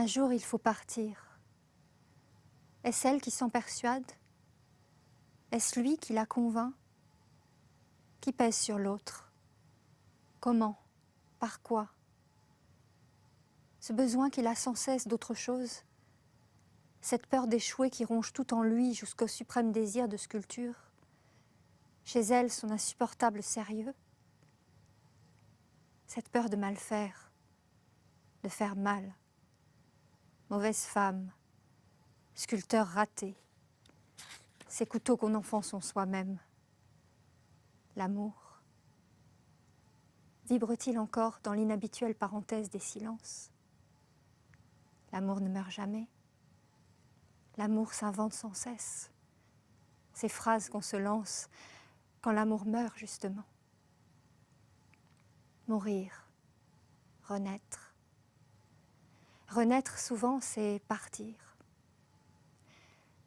jour il faut partir. Est-ce elle qui s'en persuade? Est-ce lui qui la convainc? Qui pèse sur l'autre? Comment? Par quoi? Ce besoin qu'il a sans cesse d'autre chose? Cette peur d'échouer qui ronge tout en lui jusqu'au suprême désir de sculpture? Chez elle, son insupportable sérieux? Cette peur de mal faire, de faire mal. Mauvaise femme, sculpteur raté, ces couteaux qu'on enfonce en soi-même. L'amour. Vibre-t-il encore dans l'inhabituelle parenthèse des silences? L'amour ne meurt jamais. L'amour s'invente sans cesse. Ces phrases qu'on se lance quand l'amour meurt, justement. Mourir, renaître. Renaître, souvent, c'est partir.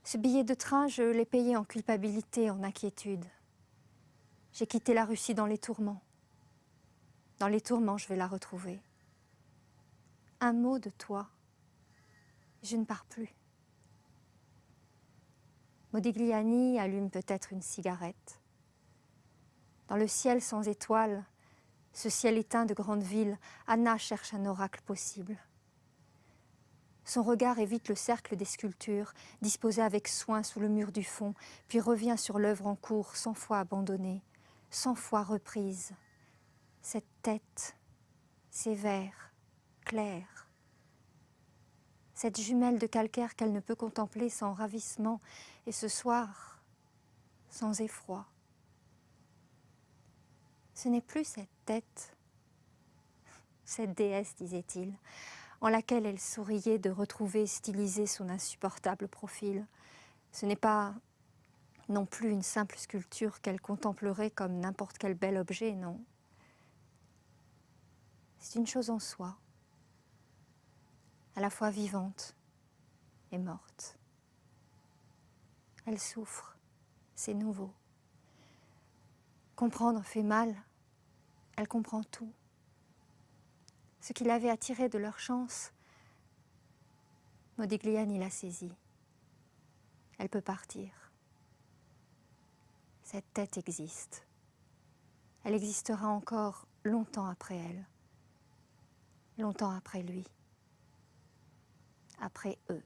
Ce billet de train, je l'ai payé en culpabilité, en inquiétude. J'ai quitté la Russie dans les tourments. Dans les tourments, je vais la retrouver. Un mot de toi, je ne pars plus. Modigliani allume peut-être une cigarette. Dans le ciel sans étoiles, ce ciel éteint de grande ville, Anna cherche un oracle possible. Son regard évite le cercle des sculptures, disposées avec soin sous le mur du fond, puis revient sur l'œuvre en cours, 100 fois abandonnée, 100 fois reprise. Cette tête, sévère, claire, cette jumelle de calcaire qu'elle ne peut contempler sans ravissement, et ce soir, sans effroi. Ce n'est plus cette tête, cette déesse, disait-il, en laquelle elle souriait de retrouver stylisé son insupportable profil. Ce n'est pas non plus une simple sculpture qu'elle contemplerait comme n'importe quel bel objet, non. C'est une chose en soi, à la fois vivante et morte. Elle souffre, c'est nouveau. Comprendre fait mal, elle comprend tout. Ce qui l'avait attiré de leur chance, Modigliani l'a saisi. Elle peut partir. Cette tête existe. Elle existera encore longtemps après elle, longtemps après lui, après eux.